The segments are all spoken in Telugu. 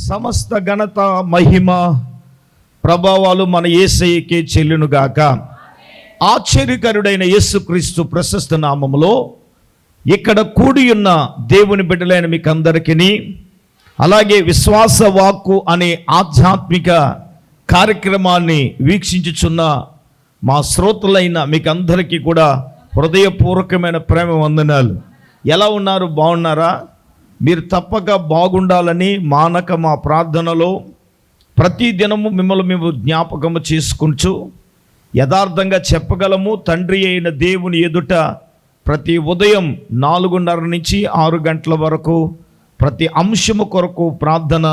సమస్త ఘనత మహిమ ప్రభావాలు మన యేసయ్యకే చెల్లునుగాక. ఆశ్చర్యకరుడైన యేసుక్రీస్తు ప్రశస్త నామములో ఇక్కడ కూడి ఉన్న దేవుని బిడ్డలైన మీకు అందరికీ, అలాగే విశ్వాస వాక్కు అనే ఆధ్యాత్మిక కార్యక్రమాన్ని వీక్షించుచున్న మా శ్రోతలైన మీకు అందరికీ కూడా హృదయపూర్వకమైన ప్రేమ వందనాలు. ఎలా ఉన్నారు? బాగున్నారా? మీరు తప్పక బాగుండాలని మానక మా ప్రార్థనలో ప్రతి దినము మిమ్మల్ని మేము జ్ఞాపకము చేసుకుంటూ యథార్థంగా చెప్పగలము. తండ్రి అయిన దేవుని ఎదుట ప్రతి ఉదయం 4:30 నుంచి 6 గంటల వరకు ప్రతి అంశము కొరకు ప్రార్థన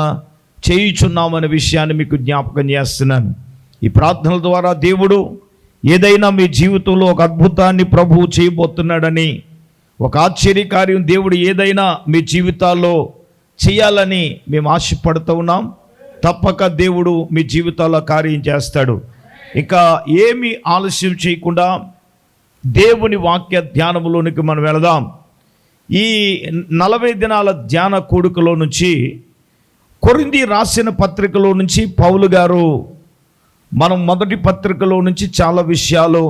చేయుచున్నామనే విషయాన్ని మీకు జ్ఞాపకం చేస్తున్నాను. ఈ ప్రార్థనల ద్వారా దేవుడు ఏదైనా మీ జీవితంలో ఒక అద్భుతాన్ని ప్రభువు చేయబోతున్నాడని, ఒక ఆశ్చర్యకార్యం దేవుడు ఏదైనా మీ జీవితాల్లో చేయాలని మేము ఆశపడుతూ ఉన్నాం. తప్పక దేవుడు మీ జీవితాల్లో కార్యం చేస్తాడు. ఇంకా ఏమీ ఆలస్యం చేయకుండా దేవుని వాక్య ధ్యానములోనికి మనం వెళదాం. ఈ 40 దినాల ధ్యాన కూడికలో నుంచి కొరింథీ రాసిన పత్రికలో నుంచి పౌలు గారు మనం మొదటి పత్రికలో నుంచి చాలా విషయాలు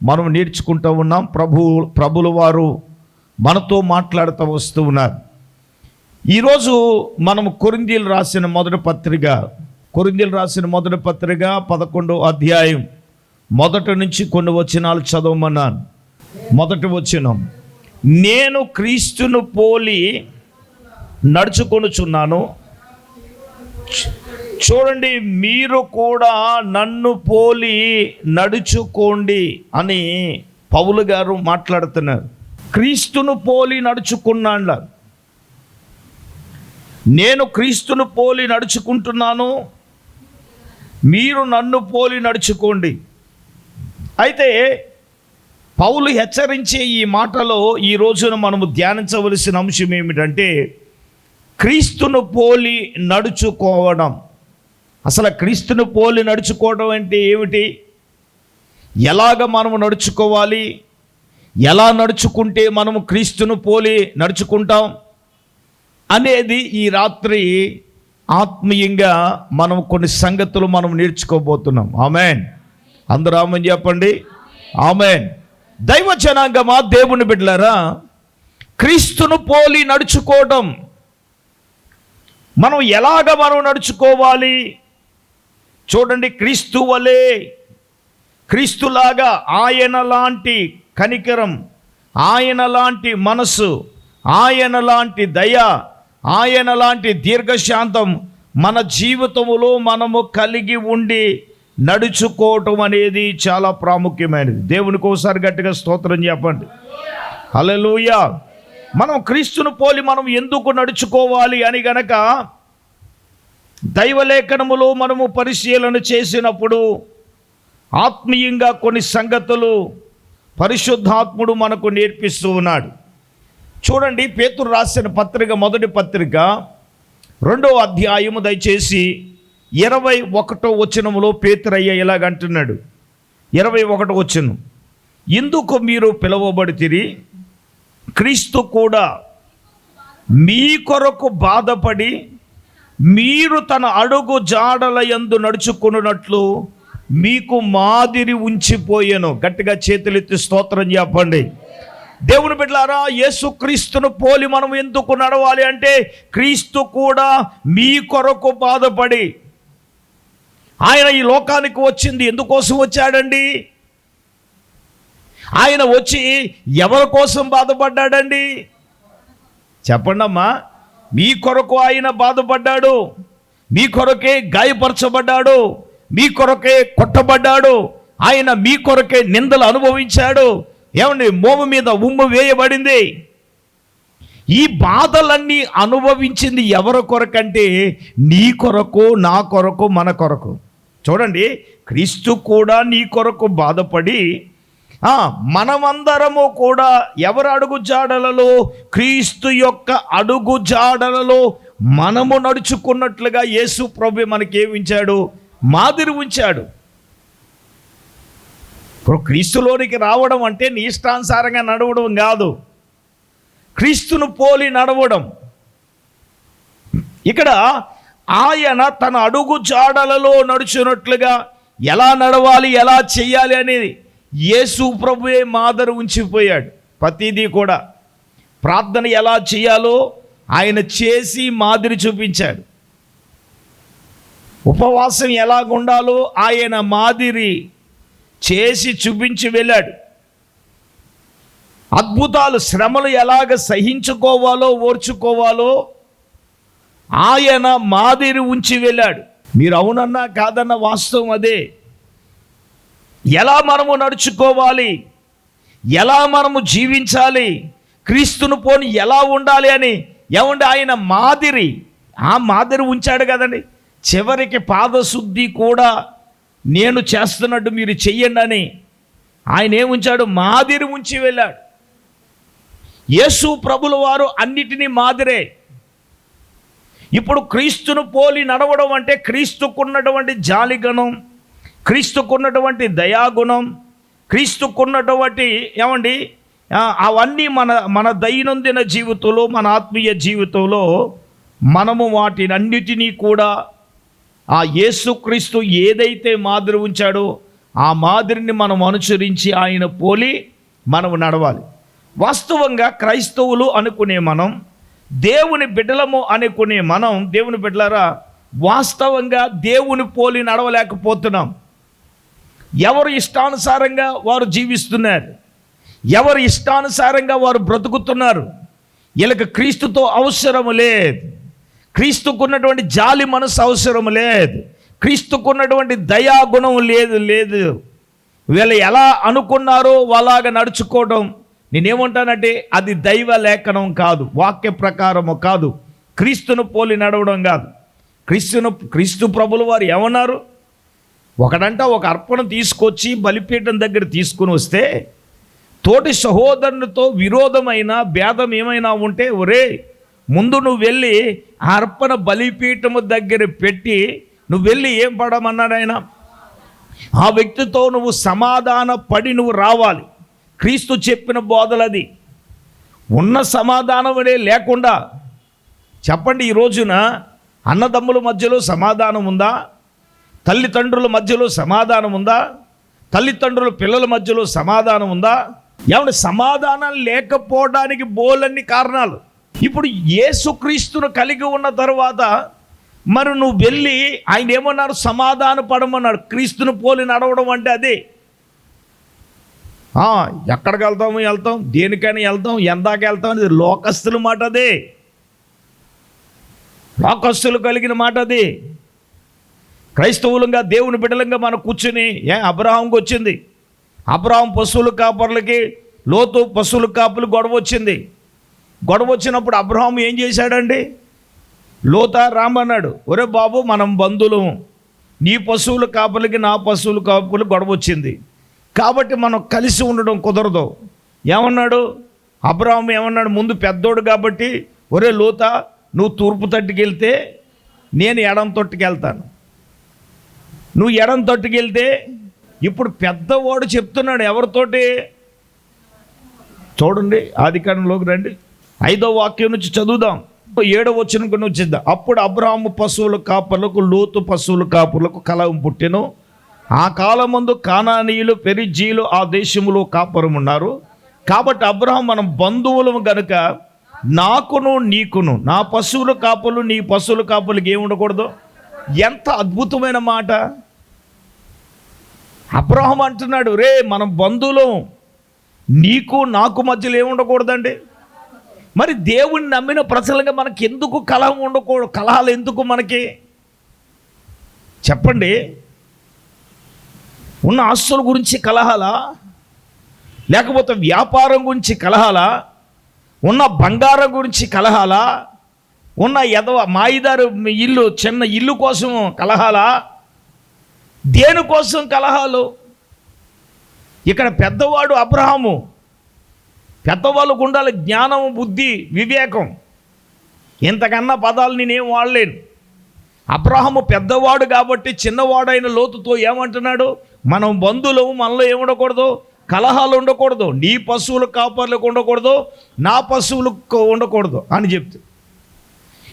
మనం నేర్చుకుంటూ ఉన్నాం. ప్రభుల వారు మనతో మాట్లాడుతూ వస్తూ ఉన్నారు. ఈరోజు మనం కొరింథీలు రాసిన మొదటి పత్రిక 11వ అధ్యాయం మొదటి నుంచి కొన్ని వచనాలు చదవమన్నాను. మొదటి వచనం, నేను క్రీస్తును పోలి నడుచుకొనుచున్నాను, చూడండి మీరు కూడా నన్ను పోలి నడుచుకోండి అని పౌలు గారు మాట్లాడుతున్నారు. క్రీస్తును పోలి నడుచుకున్నాను, నేను క్రీస్తును పోలి నడుచుకుంటున్నాను, మీరు నన్ను పోలి నడుచుకోండి. అయితే పౌలు హెచ్చరించే ఈ మాటలో ఈ రోజున మనము ధ్యానించవలసిన అంశం ఏమిటంటే క్రీస్తును పోలి నడుచుకోవడం. అసలు క్రీస్తును పోలి నడుచుకోవడం అంటే ఏమిటి? ఎలాగ మనము నడుచుకోవాలి? ఎలా నడుచుకుంటే మనము క్రీస్తును పోలి నడుచుకుంటాం అనేది ఈ రాత్రి ఆత్మీయంగా మనం కొన్ని సంగతులు మనం నేర్చుకోబోతున్నాం. ఆమెన్. అందరూ ఆమెన్ చెప్పండి. ఆమెన్. దైవ జనాంగమా, దేవుని బిడ్డలారా, క్రీస్తును పోలి నడుచుకోవడం మనం ఎలాగ మనం నడుచుకోవాలి? చూడండి, క్రీస్తు వలె, క్రీస్తులాగా ఆయన లాంటి కనికరం, ఆయన లాంటి మనస్సు, ఆయన లాంటి దయ, ఆయన లాంటి దీర్ఘశాంతం మన జీవితంలో మనము కలిగి ఉండి నడుచుకోవటం అనేది చాలా ప్రాముఖ్యమైనది. దేవునికి ఒకసారి గట్టిగా స్తోత్రం చెప్పండి. హల్లెలూయా. మనం క్రీస్తును పోలి మనం ఎందుకు నడుచుకోవాలి అని గనక దైవలేఖనములో మనము పరిశీలన చేసినప్పుడు ఆత్మీయంగా కొన్ని సంగతులు పరిశుద్ధాత్ముడు మనకు నేర్పిస్తూ ఉన్నాడు. చూడండి, పేతురు రాసిన పత్రిక మొదటి పత్రిక 2వ అధ్యాయము దయచేసి 21వ వచనములో పేతురయ్య ఇలాగంటున్నాడు. 21వ వచనం, ఇందుకు మీరు పిలువబడితిరి, క్రీస్తు కూడా మీ కొరకు బాధపడి మీరు తన అడుగు జాడల యందు నడుచుకున్నట్లు మీకు మాదిరి ఉంచిపోయాను. గట్టిగా చేతులెత్తి స్తోత్రం చెప్పండి. దేవుని బిడ్డలారా, యేసుక్రీస్తును పోలి మనం ఎందుకు నడవాలి అంటే క్రీస్తు కూడా మీ కొరకు బాధపడి, ఆయన ఈ లోకానికి వచ్చింది ఎందుకోసం వచ్చాడండి? ఆయన వచ్చి ఎవరి కోసం బాధపడ్డాడండి? చెప్పండమ్మా. మీ కొరకు ఆయన బాధపడ్డాడు, మీ కొరకే గాయపరచబడ్డాడు, మీ కొరకే కొట్టబడ్డాడు, ఆయన మీ కొరకే నిందలు అనుభవించాడు. ఏమండి, మోము మీద ఉమ్ము వేయబడింది. ఈ బాధలన్నీ అనుభవించింది ఎవరి కొరకంటే నీ కొరకు, నా కొరకు, మన కొరకు. చూడండి, క్రీస్తు కూడా నీ కొరకు బాధపడి మనమందరము కూడా ఎవరు అడుగు జాడలలో, క్రీస్తు యొక్క అడుగు జాడలలో మనము నడుచుకున్నట్లుగా యేసు ప్రభు మనకేమించాడు? మాదిరి ఉంచాడు. ఇప్పుడు క్రీస్తులోనికి రావడం అంటే నీ ఇష్టానుసారంగా నడవడం కాదు, క్రీస్తును పోలి నడవడం. ఇక్కడ ఆయన తన అడుగు జాడలలో నడుచున్నట్లుగా ఎలా నడవాలి, ఎలా చేయాలి అనేది యేసు ప్రభువే మాదిరి ఉంచిపోయాడు. ప్రతిదీ కూడా ప్రార్థన ఎలా చేయాలో ఆయన చేసి మాదిరి చూపించాడు. ఉపవాసం ఎలాగుండాలో ఆయన మాదిరి చేసి చూపించి వెళ్ళాడు. అద్భుతాలు, శ్రమలు ఎలాగ సహించుకోవాలో ఓర్చుకోవాలో ఆయన మాదిరి ఉంచి వెళ్ళాడు. మీరు అవునన్నా కాదన్న వాస్తవం అదే. ఎలా మనము నడుచుకోవాలి, ఎలా మనము జీవించాలి, క్రీస్తును పోని ఎలా ఉండాలి అని ఏమంటే ఆయన మాదిరి, ఆ మాదిరి ఉంచాడు కదండి. చివరికి పాదశుద్ధి కూడా నేను చేస్తున్నట్టు మీరు చెయ్యండి అని ఆయన ఏముంచాడు? మాదిరి ఉంచి వెళ్ళాడు. యేసు ప్రభుల వారు అన్నిటినీ మాదిరే. ఇప్పుడు క్రీస్తును పోలి నడవడం అంటే క్రీస్తుకున్నటువంటి జాలిగుణం, క్రీస్తుకున్నటువంటి దయాగుణం, క్రీస్తుకున్నటువంటి ఏమండి అవన్నీ మన దైనందిన జీవితంలో, మన ఆత్మీయ జీవితంలో మనము వాటినన్నిటినీ కూడా ఆ యేసుక్రీస్తు ఏదైతే మాదిరి ఉంచాడో ఆ మాదిరిని మనం అనుసరించి ఆయన పోలి మనం నడవాలి. వాస్తవంగా క్రైస్తవులు అనుకునే మనం, దేవుని బిడ్డలము అనుకునే మనం, దేవుని బిడ్డలారా, వాస్తవంగా దేవుని పోలి నడవలేకపోతున్నాం. ఎవరు ఇష్టానుసారంగా వారు జీవిస్తున్నారు, ఎవరు ఇష్టానుసారంగా వారు బ్రతుకుతున్నారు. వీళ్ళకి క్రీస్తుతో అవసరము లేదు, క్రీస్తుకున్నటువంటి జాలి మనసు అవసరం లేదు, క్రీస్తుకున్నటువంటి దయాగుణం లేదు. వీళ్ళు ఎలా అనుకున్నారో అలాగ నడుచుకోవడం, నేనేమంటానంటే అది దైవ లేఖనం కాదు, వాక్య ప్రకారము కాదు, క్రీస్తును పోలి నడవడం కాదు. క్రీస్తు ప్రభుల వారు ఏమన్నారు? ఒకడంట ఒక అర్పణ తీసుకొచ్చి బలిపీఠం దగ్గర తీసుకుని వస్తే తోటి సహోదరునితో విరోధమైన భేదం ఏమైనా ఉంటే, ఒరే ముందు నువ్వు వెళ్ళి ఆ అర్పణ బలిపీఠము దగ్గర పెట్టి నువ్వు వెళ్ళి ఏం పడమన్నాడు ఆయన? ఆ వ్యక్తితో నువ్వు సమాధాన పడి నువ్వు రావాలి. క్రీస్తు చెప్పిన బోధలది. ఉన్న సమాధానమే లేకుండా చెప్పండి, ఈ రోజున అన్నదమ్ముల మధ్యలో సమాధానం ఉందా? తల్లిదండ్రుల మధ్యలో సమాధానం ఉందా? తల్లిదండ్రుల పిల్లల మధ్యలో సమాధానం ఉందా? ఏమంటే సమాధానం లేకపోవడానికి బోలన్ని కారణాలు. ఇప్పుడు యేసుక్రీస్తును కలిగి ఉన్న తర్వాత మరి నువ్వు వెళ్ళి ఆయన ఏమన్నారు? సమాధాన పడమన్నాడు. క్రీస్తును పోలి నడవడం అంటే అదే. ఎక్కడికి వెళ్తాం, దేనికైనా వెళ్తాం, ఎందాక వెళ్తాం అనేది లోకస్తుల మాట, అదే లోకస్తులు కలిగిన మాట అది. క్రైస్తవులంగా దేవుని బిడ్డలంగా మనం కూర్చుని అబ్రహాంకి వచ్చింది. అబ్రహాం పశువుల కాపర్లకి, లోతు పశువుల కాపులు గొడవ వచ్చింది. గొడవ వచ్చినప్పుడు అబ్రహాం ఏం చేశాడండి? లోతా రామన్నాడు, ఒరే బాబు మనం బంధువులు, నీ పశువుల కాపులకి నా పశువుల కాపులు గొడవ వచ్చింది కాబట్టి మనం కలిసి ఉండడం కుదరదు. ఏమన్నాడు అబ్రహాం? ఏమన్నాడు? ముందు పెద్దోడు కాబట్టి, ఒరే లోతా నువ్వు తూర్పు తట్టుకు వెళ్తే నేను ఎడం తొట్టుకు వెళ్తాను, నువ్వు ఎడం తట్టుకు వెళ్తే. ఇప్పుడు పెద్దవాడు చెప్తున్నాడు ఎవరితోటి? చూడండి, ఆదికాండంలోకి రండి, 5వ వాక్యం నుంచి చదువుదాం. 7వ వచనం వచ్చింది. అప్పుడు అబ్రహాము పశువుల కాపర్లకు, లోతు పశువుల కాపులకు కలహం పుట్టెను. ఆ కాలమందు కానానీయులు, పెరిజ్జీయులు ఆ దేశములో కాపురమున్నారు. కాబట్టి అబ్రహాం మనం బంధువులము గనుక నాకును నీకును, నా పశువుల కాపులు నీ పశువుల కాపులకి ఏమి ఉండకూడదు. ఎంత అద్భుతమైన మాట! అబ్రహాం అంటున్నాడు, రే మనం బంధువులం, నీకు నాకు మధ్యలో ఏమి ఉండకూడదండి. మరి దేవుణ్ణి నమ్మిన ప్రజలుగా మనకి ఎందుకు కలహం ఉండకూడదు? కలహాలు ఎందుకు మనకి చెప్పండి? ఉన్న ఆస్తుల గురించి కలహాలా? లేకపోతే వ్యాపారం గురించి కలహాలా? ఉన్న బంగారం గురించి కలహాలా? ఉన్న మాయిదారు ఇల్లు, చిన్న ఇల్లు కోసం కలహాలా? దేనికోసం కలహాలు? ఇక్కడ పెద్దవాడు అబ్రహాము. పెద్దవాళ్ళకు ఉండాలి జ్ఞానం, బుద్ధి, వివేకం. ఇంతకన్నా పదాలు నేనేం వాడలేను. అబ్రహాము పెద్దవాడు కాబట్టి చిన్నవాడైన లోతుతో ఏమంటున్నాడు? మనం బంధువులము, మనలో ఏముండకూడదు? కలహాలు ఉండకూడదు. నీ పశువుల కాపర్లకు ఉండకూడదు, నా పశువులకు ఉండకూడదు అని చెప్తే,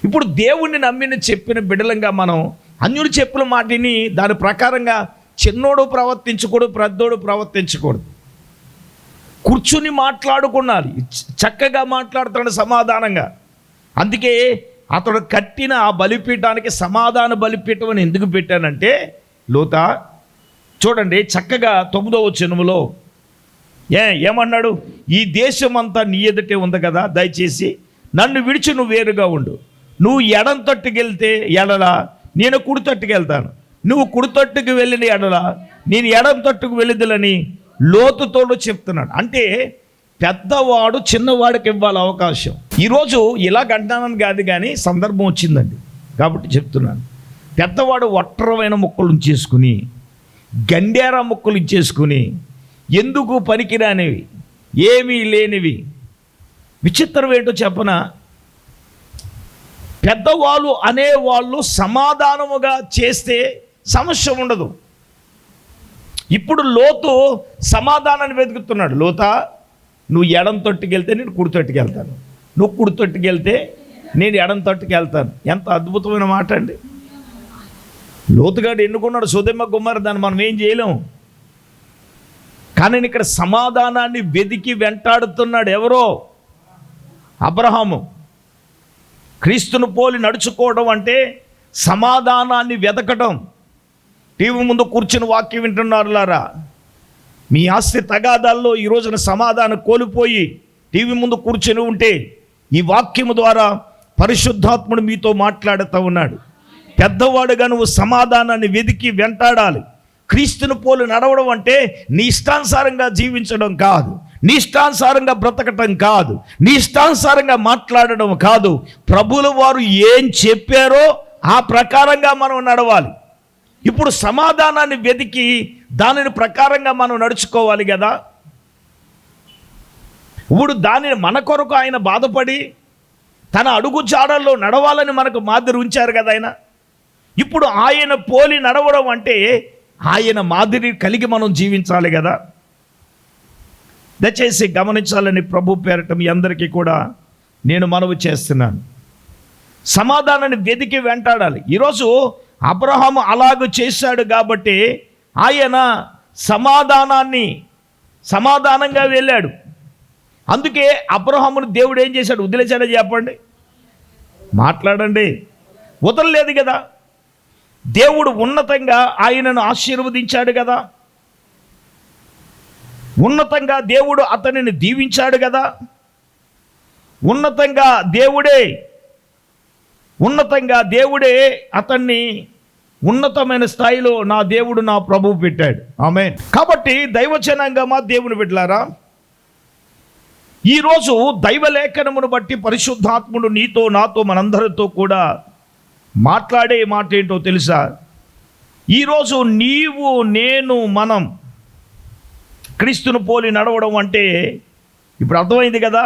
ఇప్పుడు దేవుణ్ణి నమ్మిన చెప్పిన బిడలంగా మనం అన్యులు చెప్పిన మాటిని దాని ప్రకారంగా చిన్నోడు ప్రవర్తించకూడదు, పెద్దోడు ప్రవర్తించకూడదు. కూర్చుని మాట్లాడుకున్నాడు, చక్కగా మాట్లాడుతున్నాడు సమాధానంగా. అందుకే అతడు కట్టిన ఆ బలిపీఠానికి సమాధాన బలిపీఠం అని ఎందుకు పెట్టానంటే, లోత చూడండి చక్కగా 9వ వచనములో ఏమన్నాడు, ఈ దేశం అంతా నీ ఎదుటే ఉంది కదా, దయచేసి నన్ను విడిచి నువ్వు వేరుగా ఉండు. నువ్వు ఎడం తట్టుకు వెళ్తే ఎడల నేను కుడి తట్టుకు వెళ్తాను, నువ్వు కుడి తట్టుకు వెళ్ళిన ఎడల నేను ఎడం తట్టుకు వెళ్ళిదులని లోతుతోడు చెప్తున్నాడు. అంటే పెద్దవాడు చిన్నవాడికి ఇవ్వాలి అవకాశం. ఈరోజు ఇలాగంటానని కాదు కానీ సందర్భం వచ్చిందండి కాబట్టి చెప్తున్నాను. పెద్దవాడు ఒట్టరమైన ముక్కలు ఉంచేసుకుని, గండేరా ముక్కలు ఇచ్చేసుకుని, ఎందుకు పనికిరానివి, ఏమీ లేనివి, విచిత్రం ఏంటో చెప్పనా, పెద్దవాళ్ళు అనేవాళ్ళు సమాధానముగా చేస్తే సమస్య ఉండదు. ఇప్పుడు లోతు సమాధానాన్ని వెతుకుతున్నాడు. లోత నువ్వు ఎడం తట్టుకు వెళ్తే నేను కుడి తట్టుకు వెళ్తాను, నువ్వు కుడి తట్టుకు వెళ్తే నేను ఎడం తట్టుకు వెళ్తాను. ఎంత అద్భుతమైన మాట అండి. లోతుగాడు ఎన్నుకున్నాడు సొదొమ గొమొర్రా, దాన్ని మనం ఏం చేయలేము. కానీ ఇక్కడ సమాధానాన్ని వెతికి వెంటాడుతున్నాడు ఎవరో, అబ్రహాము. క్రీస్తును పోలి నడుచుకోవడం అంటే సమాధానాన్ని వెతకడం. టీవీ ముందు కూర్చుని వాక్యం వింటున్నారులారా, మీ ఆస్తి తగాదాల్లో ఈ రోజున సమాధానం కోల్పోయి టీవీ ముందు కూర్చొని ఉంటే ఈ వాక్యము ద్వారా పరిశుద్ధాత్ముడు మీతో మాట్లాడుతూ ఉన్నాడు. పెద్దవాడుగా నువ్వు సమాధానాన్ని వెతికి వెంటాడాలి. క్రీస్తును పోలి నడవడం అంటే నీ ఇష్టానుసారంగా జీవించడం కాదు, నీ ఇష్టానుసారంగా బ్రతకటం కాదు, నీ ఇష్టానుసారంగా మాట్లాడడం కాదు. ప్రభువుల వారు ఏం చెప్పారో ఆ ప్రకారంగా మనం నడవాలి. ఇప్పుడు సమాధానాన్ని వెతికి దానిని ప్రకారంగా మనం నడుచుకోవాలి కదా. ఇప్పుడు దానిని మన కొరకు ఆయన బాధపడి తన అడుగు జాడల్లో నడవాలని మనకు మాదిరి ఉంచారు కదా ఆయన. ఇప్పుడు ఆయన పోలి నడవడం అంటే ఆయన మాదిరి కలిగి మనం జీవించాలి కదా. దయచేసి గమనించాలని ప్రభు పేరట మీ అందరికీ కూడా నేను మనవి చేస్తున్నాను. సమాధానాన్ని వెతికి వెంటాడాలి. ఈరోజు అబ్రహాము అలాగ చేశాడు కాబట్టి ఆయన సమాధానంగా వెళ్ళాడు. అందుకే అబ్రహామును దేవుడు ఏం చేశాడు, వదిలేశాడో చెప్పండి, మాట్లాడండి, వదలలేదు కదా. దేవుడు ఉన్నతంగా ఆయనను ఆశీర్వదించాడు కదా, ఉన్నతంగా దేవుడు అతనిని దీవించాడు కదా, ఉన్నతంగా దేవుడే అతన్ని ఉన్నతమైన స్థాయిలో నా దేవుడు నా ప్రభువు పెట్టాడు. ఆమేన్. కాబట్టి దైవజనాంగమా దేవుని బిడ్డలారా, ఈరోజు దైవలేఖనమును బట్టి పరిశుద్ధాత్ముడు నీతో నాతో మనందరితో కూడా మాట్లాడే మాట ఏంటో తెలుసా? ఈరోజు నీవు నేను మనం క్రీస్తును పోలి నడవడం అంటే ఇప్పుడు అర్థమైంది కదా,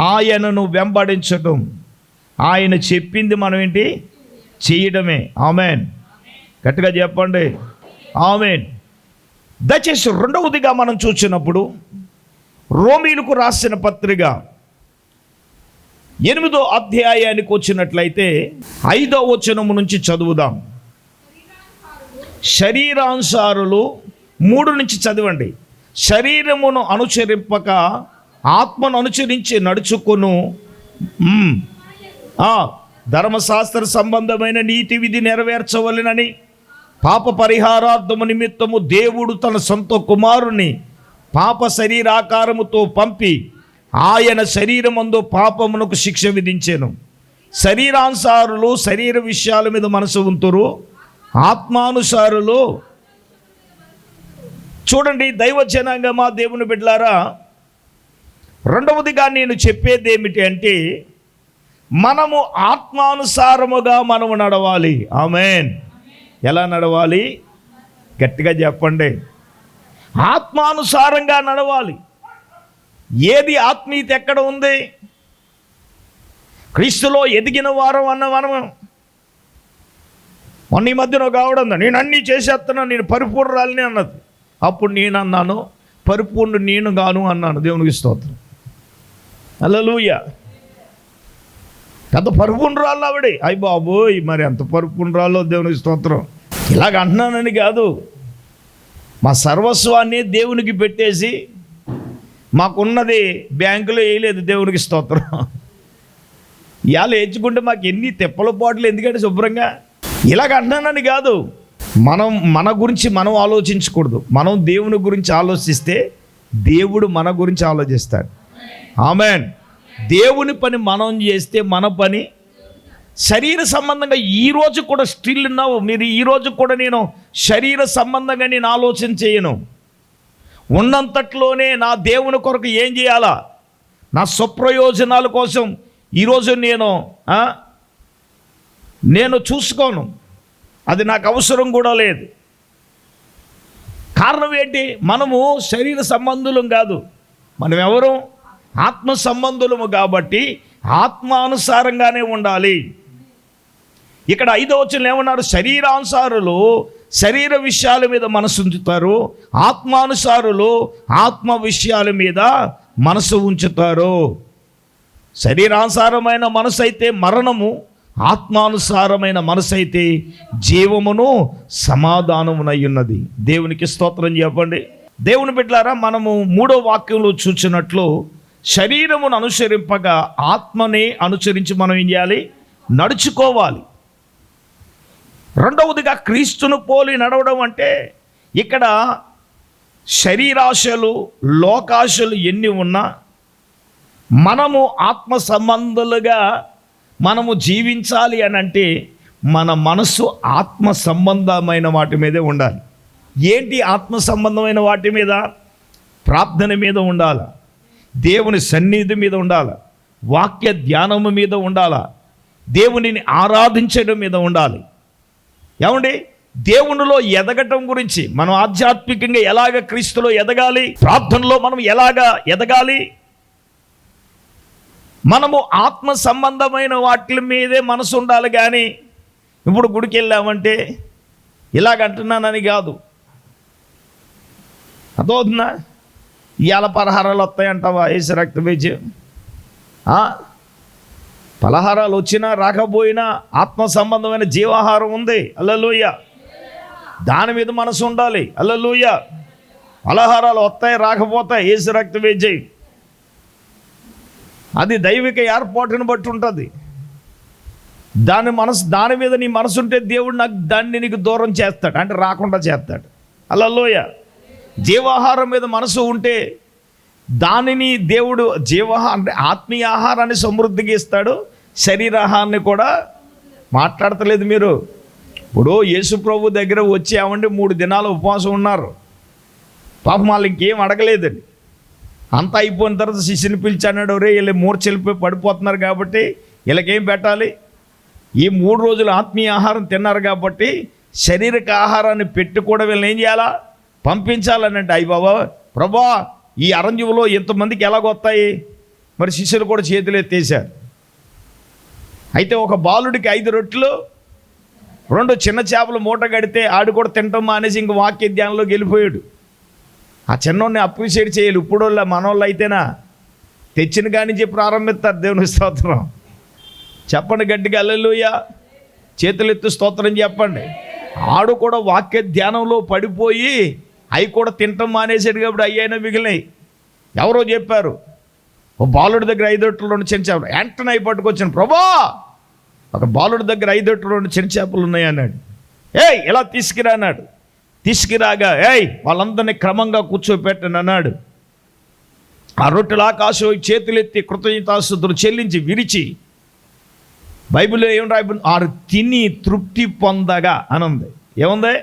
ఆయనను వెంబడించడం, ఆయన చెప్పింది మనం ఏంటి చేయడమే. ఆమేన్. గట్టిగా చెప్పండి ఆమేన్. దయచేసి రెండవదిగా మనం చూసినప్పుడు రోమీయులకు రాసిన పత్రిక 8వ అధ్యాయానికి వచ్చినట్లయితే 5వ వచనము నుంచి చదువుదాం. శరీరానుసారులు 3 నుంచి చదవండి. శరీరమును అనుసరింపక ఆత్మను అనుసరించి నడుచుకొను ధర్మశాస్త్ర సంబంధమైన నీతి విధి నెరవేర్చవలెనని పాప పరిహారార్థము నిమిత్తము దేవుడు తన సొంత కుమారుని పాప శరీరాకారముతో పంపి ఆయన శరీరమందు పాపమునకు శిక్ష విధించెను. శరీరానుసారులు శరీర విషయాల మీద మనసు ఉంతురు, ఆత్మానుసారులు. చూడండి దైవజనాంగమా దేవుని బిడ్డలారా, రెండవదిగా నేను చెప్పేది ఏమిటి అంటే మనము ఆత్మానుసారముగా మనము నడవాలి. ఆమేన్. ఎలా నడవాలి? గట్టిగా చెప్పండి. ఆత్మానుసారంగా నడవాలి. ఏది ఆత్మీయత ఎక్కడ ఉంది? క్రీస్తులో ఎదిగిన వారం అన్న మనము. మొన్న ఈ మధ్యన కావడం, నేను అన్నీ చేసేస్తున్నాను, నేను పరిపూర్ణాలని అన్నది. అప్పుడు నేను అన్నాను, పరిపూర్ణ నేను గాను అన్నాను. దేవునికి స్తోత్రం. హల్లెలూయా. పెద్ద పరుపుండ్రాళ్ళు ఆవిడే. అయ్యి బాబోయ్, మరి ఎంత పరుపుండ్రాలో దేవునికి స్తోత్రం. ఇలాగ అంటున్నానని కాదు, మా సర్వస్వాన్ని దేవునికి పెట్టేసి మాకున్నది బ్యాంకులో వేయలేదు దేవునికి స్తోత్రం. ఇవాళ ఏడ్చుకుంటే మాకు ఎన్ని తెప్పల పాటలు ఎందుకంటే శుభ్రంగా. ఇలాగ అంటున్నానని కాదు, మన గురించి మనం ఆలోచించకూడదు. మనం దేవుని గురించి ఆలోచిస్తే దేవుడు మన గురించి ఆలోచిస్తాడు. ఆమేన్. దేవుని పని మనం చేస్తే మన పని శరీర సంబంధంగా ఈరోజు కూడా స్టిల్ ఉన్నావు మీరు. ఈరోజు కూడా నేను శరీర సంబంధంగా నేను ఆలోచన చేయను. ఉన్నంతట్లోనే నా దేవుని కొరకు ఏం చేయాలా, నా స్వప్రయోజనాల కోసం ఈరోజు నేను చూసుకోను. అది నాకు అవసరం కూడా లేదు. కారణం ఏంటి? మనము శరీర సంబంధులం కాదు, మనం ఎవరు? ఆత్మ సంబంధులము. కాబట్టి ఆత్మానుసారంగానే ఉండాలి. ఇక్కడ 5వ వచనంలో ఏమన్నారు? శరీరానుసారులు శరీర విషయాల మీద మనసు ఉంచుతారు, ఆత్మానుసారులు ఆత్మ విషయాల మీద మనసు ఉంచుతారు. శరీరానుసారమైన మనసు అయితే మరణము, ఆత్మానుసారమైన మనసు అయితే జీవమును సమాధానమునయ్యున్నది. దేవునికి స్తోత్రం చెప్పండి. దేవుని బిడ్డలారా, మనము 3వ వాక్యంలో చూచినట్లు శరీరమును అనుసరింపగా ఆత్మని అనుసరించి మనం ఏం చేయాలి? నడుచుకోవాలి. రెండవదిగా క్రీస్తును పోలి నడవడం అంటే ఇక్కడ శరీరాశలు లోకాశలు ఎన్ని ఉన్నా మనము ఆత్మ సంబంధులుగా మనము జీవించాలి అని అంటే మన మనసు ఆత్మ సంబంధమైన వాటి మీదే ఉండాలి. ఏంటి ఆత్మ సంబంధమైన వాటి మీద? ప్రార్థన మీద ఉండాలి, దేవుని సన్నిధి మీద ఉండాలి, వాక్య ధ్యానము మీద ఉండాలి, దేవునిని ఆరాధించడం మీద ఉండాలి. ఏమండి, దేవునిలో ఎదగటం గురించి మనం ఆధ్యాత్మికంగా ఎలాగ క్రీస్తులో ఎదగాలి, ప్రార్థనలో మనం ఎలాగ ఎదగాలి, మనము ఆత్మ సంబంధమైన వాటి మీదే మనసు ఉండాలి. కానీ ఇప్పుడు గుడికి వెళ్ళామంటే ఇలాగంటున్నానని కాదు, అదవుతుందా? ఇవాళ పలహారాలు వస్తాయంటావా? ఏసు రక్త బీజం. పలహారాలు వచ్చినా రాకపోయినా ఆత్మ సంబంధమైన జీవాహారం ఉంది. హల్లెలూయా. దాని మీద మనసు ఉండాలి. హల్లెలూయా. పలహారాలు వస్తాయి రాకపోతాయి, ఏసు రక్త బీజం. అది దైవిక ఏర్పాటును బట్టి ఉంటుంది. దాని మీద నీ మనసు ఉంటే దేవుడు దాన్ని నీకు దూరం చేస్తాడు, అంటే రాకుండా చేస్తాడు. హల్లెలూయా. జీవాహారం మీద మనసు ఉంటే దానిని దేవుడు అంటే ఆత్మీయ ఆహారాన్ని సమృద్ధిగా ఇస్తాడు, శరీరాహారాన్ని కూడా. మాట్లాడతలేదు మీరు. ఇప్పుడు యేసు ప్రభు దగ్గర వచ్చామంటే 3 దినాలు ఉపవాసం ఉన్నారు. పాపం వాళ్ళు ఇంకేం అడగలేదండి. అంతా అయిపోయిన తర్వాత శిష్యుని పిలిచి అన్నాడు, రే వీళ్ళు మూర్చెల్లిపోయి పడిపోతున్నారు కాబట్టి వీళ్ళకేం పెట్టాలి? ఈ 3 రోజులు ఆత్మీయ ఆహారం తిన్నారు కాబట్టి శారీరక ఆహారాన్ని పెట్టి కూడా వీళ్ళని ఏం చేయాలా? పంపించాలనంటే, అయ్యి బాబా ప్రభా ఈ అరణ్యంలో ఎంతమందికి ఎలాగొస్తాయి? మరి శిష్యులు కూడా చేతులు ఎత్తేసారు. అయితే ఒక బాలుడికి 5 రొట్టెలు 2 చిన్న చేపలు మూట కడితే ఆడు కూడా తింటాం మానేసి ఇంక వాక్య ధ్యానంలోకి వెళ్ళిపోయాడు. ఆ చిన్నోడిని అప్రిషియేట్ చేయాలి. ఇప్పుడు మనోళ్ళు అయితేనా తెచ్చిన కానించి ప్రారంభిస్తారు. దేవుని స్తోత్రం చెప్పండి గట్టిగా. హల్లెలూయా. చేతులు ఎత్తు స్తోత్రం చెప్పండి. ఆడు కూడా వాక్య ధ్యానంలో పడిపోయి అవి కూడా తింటాం మానేసాడు కాబట్టి అయ్యైనా మిగిలినాయి. ఎవరో చెప్పారు, ఓ బాలుడి దగ్గర 5 రొట్టెలు 2 చిన్న చేపలు. వెంటనే అవి పట్టుకొచ్చాను, ప్రభా ఒక బాలుడి దగ్గర 5 రొట్టెలు 2 చిన్న చేపలు ఉన్నాయి అన్నాడు. ఇలా తీసుకురా అన్నాడు. తీసుకురాగా వాళ్ళందరినీ క్రమంగా కూర్చోపెట్టను అన్నాడు. ఆ రొట్టెలు ఆకాశం చేతులెత్తి కృతజ్ఞతాస్తుతులు చెల్లించి విరిచి, బైబిల్లో ఏం రాయబడింది? ఆరు తిని తృప్తి పొందగా అని ఉంది. ఏముంది?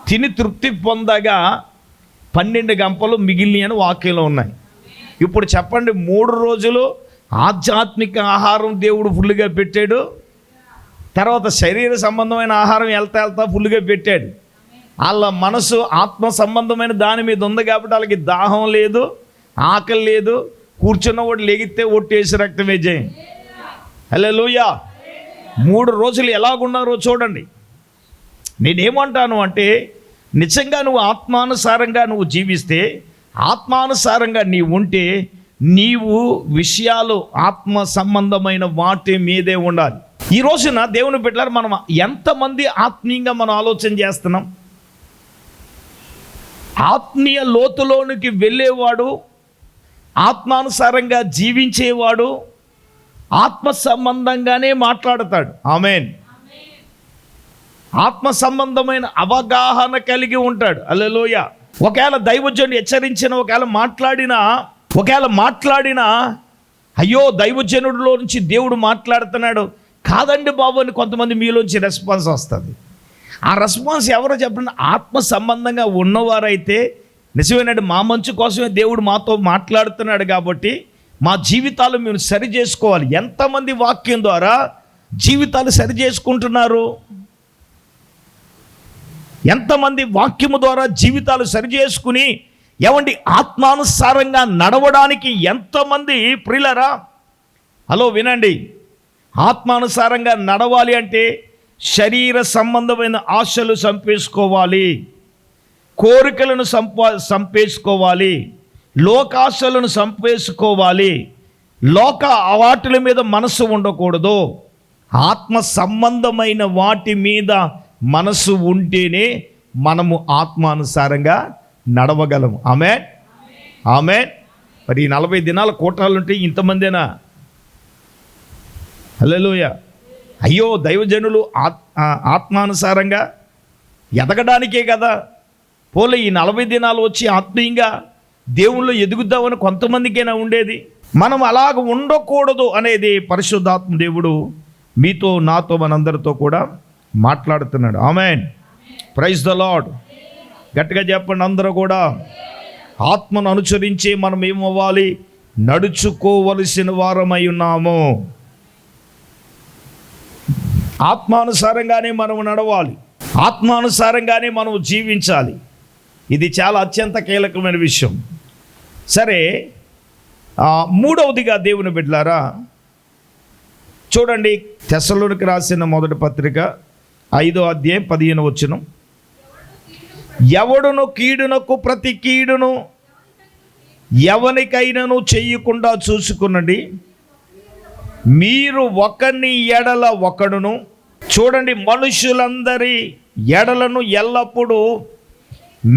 తిని తృప్తి పొందగా 12 గంపలు మిగిలిన అని వాక్యంలో ఉన్నాయి. ఇప్పుడు చెప్పండి, 3 రోజులు ఆధ్యాత్మిక ఆహారం దేవుడు ఫుల్గా పెట్టాడు, తర్వాత శరీర సంబంధమైన ఆహారం వెళ్తా ఫుల్గా పెట్టాడు. వాళ్ళ మనసు ఆత్మ సంబంధమైన దాని మీద ఉంది కాబట్టి వాళ్ళకి దాహం లేదు, ఆకలి లేదు. కూర్చున్నవాడు లెగితే ఒట్టేసి రక్తమే జయం. హల్లెలూయా. 3 రోజులు ఎలాగున్నారో చూడండి. నేనేమంటాను అంటే, నిజంగా నువ్వు ఆత్మానుసారంగా నువ్వు జీవిస్తే, ఆత్మానుసారంగా నీ ఉంటే నీవు విషయాలు ఆత్మ సంబంధమైన వాటి మీదే ఉండాలి. ఈ రోజున దేవుని బిడ్డలారా, మనం ఎంతమంది ఆత్మీయంగా మనం ఆలోచన చేస్తున్నాం? ఆత్మీయ లోతులోనికి వెళ్ళేవాడు, ఆత్మానుసారంగా జీవించేవాడు ఆత్మ సంబంధంగానే మాట్లాడతాడు. ఆమేన్. ఆత్మ సంబంధమైన అవగాహన కలిగి ఉంటాడు. హల్లెలూయా. ఒకవేళ దైవజనుడు హెచ్చరించిన, ఒకవేళ మాట్లాడినా అయ్యో దైవజనుడిలో నుంచి దేవుడు మాట్లాడుతున్నాడు, కాదండి బాబు అని కొంతమంది మీలోంచి రెస్పాన్స్ వస్తుంది. ఆ రెస్పాన్స్ ఎవరో చెప్పండి, ఆత్మ సంబంధంగా ఉన్నవారైతే నిజమేనండి, మా మంచి కోసమే దేవుడు మాతో మాట్లాడుతున్నాడు కాబట్టి మా జీవితాలు మేము సరి చేసుకోవాలి. ఎంతమంది వాక్యం ద్వారా జీవితాలు సరి చేసుకుంటున్నారు? ఎంతమంది వాక్యము ద్వారా జీవితాలు సరి చేసుకుని ఏమండి ఆత్మానుసారంగా నడవడానికి ఎంతమంది ప్రియులరా? హలో వినండి, ఆత్మానుసారంగా నడవాలి అంటే శరీర సంబంధమైన ఆశలు చంపేసుకోవాలి, కోరికలను చంపేసుకోవాలి, లోకాశలను చంపేసుకోవాలి, లోక వాటిల మీద మనసు ఉండకూడదు. ఆత్మ సంబంధమైన వాటి మీద మనసు ఉంటేనే మనము ఆత్మానుసారంగా నడవగలము. ఆమేన్, ఆమేన్. మరి ఈ 40 దినాల కూటాలు ఉంటే ఇంతమందేనా? హల్లెలూయా. అయ్యో దైవజనులు ఆత్మానుసారంగా ఎదగడానికే కదా. పోలే ఈ 40 దినాలు వచ్చి ఆత్మీయంగా దేవుళ్ళు ఎదుగుద్దామని కొంతమందికైనా ఉండేది. మనం అలాగ ఉండకూడదు అనేది పరిశుద్ధాత్మ దేవుడు మీతో నాతో మనందరితో కూడా మాట్లాడుతున్నాడు. ఆమేన్. Praise the Lord. గట్టిగా చెప్పండి అందరూ కూడా. ఆత్మను అనుసరించి మనం ఏమవ్వాలి? నడుచుకోవలసిన వారమై ఉన్నాము. ఆత్మానుసారంగానే మనం నడవాలి, ఆత్మానుసారంగానే మనం జీవించాలి. ఇది చాలా అత్యంత కీలకమైన విషయం. సరే, మూడవదిగా దేవుని బిడ్డలారా చూడండి, తెస్సలోనికి రాసిన మొదటి పత్రిక 5వ అధ్యాయం 15వ వచనం. ఎవడును కీడునకు ప్రతి కీడును ఎవనికైనాను చేయకుండా చూసుకునండి. మీరు ఒకని ఎడల ఒకడును, చూడండి, మనుషులందరి ఎడలను ఎల్లప్పుడూ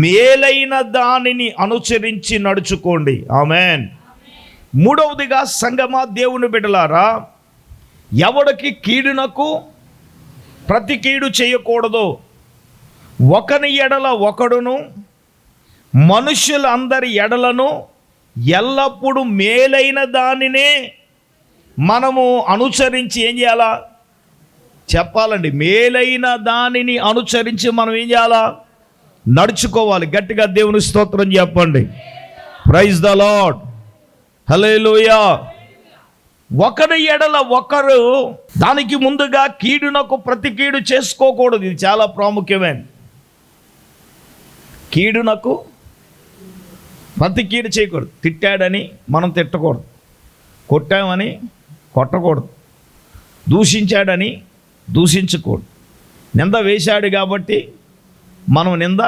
మేలైన దానిని అనుసరించి నడుచుకోండి. ఆమేన్. మూడవదిగా సంగమా దేవుని బిడ్డలారా, ఎవడికి కీడునకు ప్రతి కీడు చేయకూడదు. ఒకని ఎడల ఒకడును మనుషులందరి ఎడలను ఎల్లప్పుడూ మేలైన దానినే మనము అనుసరించి ఏం చేయాలా? చెప్పాలండి. మేలైన దానిని అనుసరించి మనం ఏం చేయాలా? నడుచుకోవాలి. గట్టిగా దేవుని స్తోత్రం చెప్పండి. Praise the Lord. హల్లెలూయా. ఒకరి ఎడల ఒకరు, దానికి ముందుగా కీడునకు ప్రతి కీడు చేసుకోకూడదు. ఇది చాలా ప్రాముఖ్యమైన. కీడునకు ప్రతి కీడు చేయకూడదు. తిట్టాడని మనం తిట్టకూడదు, కొట్టామని కొట్టకూడదు, దూషించాడని దూషించకూడదు. నింద వేశాడు కాబట్టి మనం నింద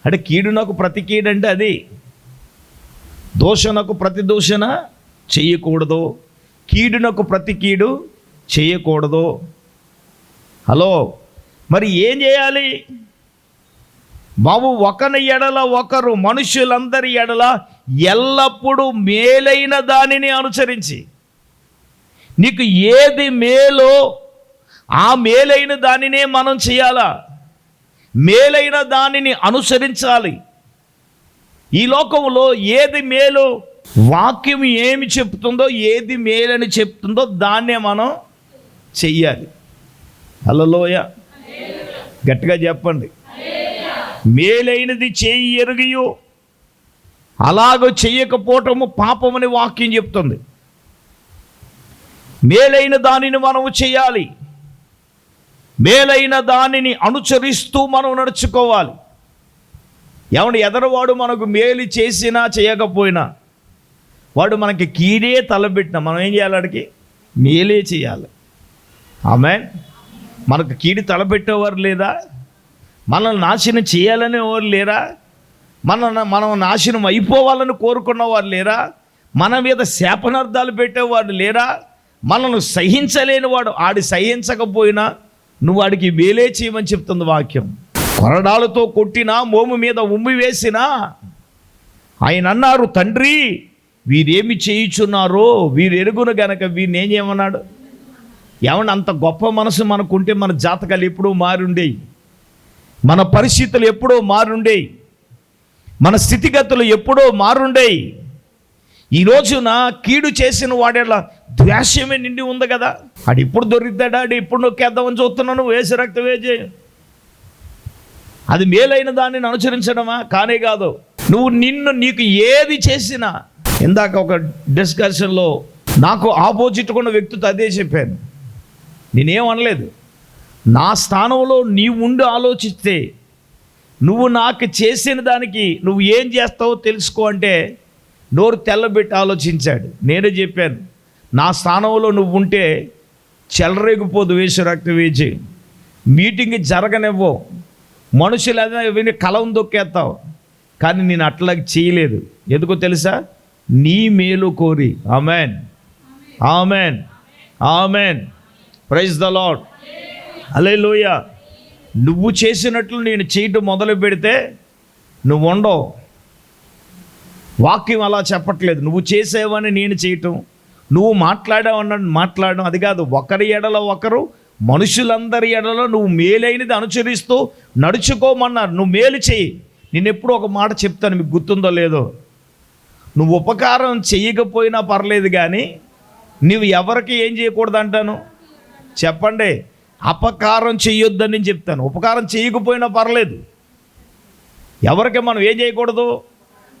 అంటే కీడునకు ప్రతి కీడంటే అది. దూషణకు ప్రతి దూషణ చేయకూడదు, కీడునకు ప్రతి కీడు చేయకూడదు. హలో, మరి ఏం చేయాలి బాబు? ఒకని ఎడల ఒకరు, మనుషులందరి ఎడల ఎల్లప్పుడూ మేలైన దానిని అనుసరించి, నీకు ఏది మేలో ఆ మేలైన దానినే మనం చేయాలా? మేలైన దానిని అనుసరించాలి. ఈ లోకంలో ఏది మేలు, వాక్యం ఏమి చెప్తుందో, ఏది మేలని చెప్తుందో దాన్నే మనం చెయ్యాలి. హల్లెలూయా. గట్టిగా చెప్పండి. మేలైనది చేయి ఎరుగియు అలాగ చెయ్యకపోవటము పాపమని వాక్యం చెప్తుంది. మేలైన దానిని మనము చేయాలి, మేలైన దానిని అనుసరిస్తూ మనం నడుచుకోవాలి. ఏమంటే ఎదరవాడు మనకు మేలు చేసినా చేయకపోయినా, వాడు మనకి కీడే తలబెట్టినా మనం ఏం చేయాలి? వాడికి మేలే చేయాలి. ఆమేన్. మనకు కీడి తలబెట్టేవారు లేదా? మనల్ని నాశనం చేయాలనే వారు లేరా? మనం నాశనం అయిపోవాలని కోరుకున్నవారు లేరా? మన మీద శాపనార్థాలు పెట్టేవాడు లేరా? మనల్ని సహించలేని వాడు ఆడి సహించకపోయినా నువ్వు వాడికి మేలే చేయమని చెప్తుంది వాక్యం. కొరడాలతో కొట్టినా, మోము మీద ఉమ్మి వేసినా ఆయన అన్నారు, తండ్రి వీరేమి చేయుచున్నారో వీరు ఎరుగును గనక వీరిని ఏం చేయమన్నాడు. ఏమన్నా అంత గొప్ప మనసు మనకుంటే మన జాతకాలు ఎప్పుడూ మారుండేవి, మన పరిస్థితులు ఎప్పుడో మారుండేవి, మన స్థితిగతులు ఎప్పుడో మారుండేవి. ఈ రోజున కీడు చేసిన వాడేలా ద్వేషమే నిండి ఉంది కదా. ఆడు ఇప్పుడు దొరికిద్దాడా, ఆడు ఇప్పుడు నొక్కేద్దామని చూస్తున్నాను, వేసి రక్త వేజే. అది మేలైన దానిని అనుసరించడమా? కానే కాదు. నువ్వు నీకు ఏది చేసినా, ఇందాక ఒక డిస్కషన్లో నాకు ఆపోజిట్ ఉన్న వ్యక్తితో అదే చెప్పాను. నేనేమనలేదు. నా స్థానంలో నీవు ఉండి ఆలోచిస్తే నువ్వు నాకు చేసిన దానికి నువ్వు ఏం చేస్తావో తెలుసుకో అంటే నోరు తెల్లబెట్టి ఆలోచించాడు. నేనే చెప్పాను, నా స్థానంలో నువ్వు ఉంటే చెలరేగిపోదు, వేసి రక్త వేచి మీటింగ్ జరగనివ్వవు, మనుషులు అదే విని కలం దొక్కేస్తావు. కానీ నేను అట్లా చేయలేదు. ఎందుకో తెలుసా? నీ మేలు కోరి. Amen, amen, amen. Praise the Lord. Hallelujah. నువ్వు చేసినట్లు నేను చేయటం మొదలు పెడితే నువ్వు ఉండవు. వాక్యం అలా చెప్పట్లేదు. నువ్వు చేసేవని నేను చేయటం, నువ్వు మాట్లాడావన్నాడు మాట్లాడడం, అది కాదు. ఒకరి ఎడల ఒకరు, మనుషులందరి ఎడల నువ్వు మేలైనది అనుసరిస్తూ నడుచుకోమన్నారు. నువ్వు మేలు చేయి. నేను ఎప్పుడు ఒక మాట చెప్తాను, మీకు గుర్తుందో లేదో. నువ్వు ఉపకారం చేయకపోయినా పర్లేదు, కానీ నువ్వు ఎవరికి ఏం చేయకూడదు అంటాను చెప్పండి? అపకారం చేయొద్దని నేను చెప్తాను. ఉపకారం చేయకపోయినా పర్లేదు, ఎవరికి మనం ఏం చేయకూడదు?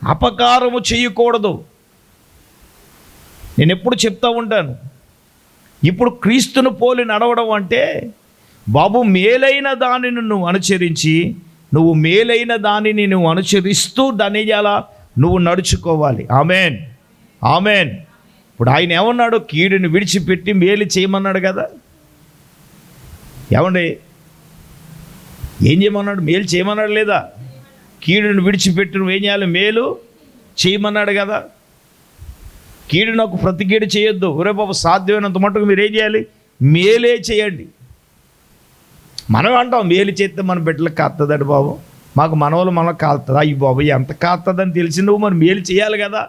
అపకారము చేయకూడదు. నేను ఎప్పుడు చెప్తా ఉంటాను. ఇప్పుడు క్రీస్తును పోలి నడవడం అంటే, బాబు మేలైన దానిని నువ్వు అనుసరించి, నువ్వు మేలైన దానిని నువ్వు అనుసరిస్తూ దాన్ని ఎలా నువ్వు నడుచుకోవాలి. Amen, amen. ఇప్పుడు ఆయన ఏమన్నాడు? కీడుని విడిచిపెట్టి మేలు చేయమన్నాడు కదా. ఏమండి, ఏం చేయమన్నాడు? మేలు చేయమన్నాడు లేదా? కీడుని విడిచిపెట్టి నువ్వేం చేయాలి? మేలు చేయమన్నాడు కదా. కీడు నాకు ప్రతి కీడు చేయొద్దు. ఒరే బాబు, సాధ్యమైనంత మటుకు మీరు ఏం చేయాలి? మేలే చేయండి. మనం అంటాం మేలు చేస్తే మన బిడ్డలకు కాస్తుందండి బాబు, మాకు మనవలు మనకు కాలుతుంది. అయ్యి బాబు ఎంత కాస్తుందని తెలిసి నువ్వు మరి మేలు చేయాలి కదా.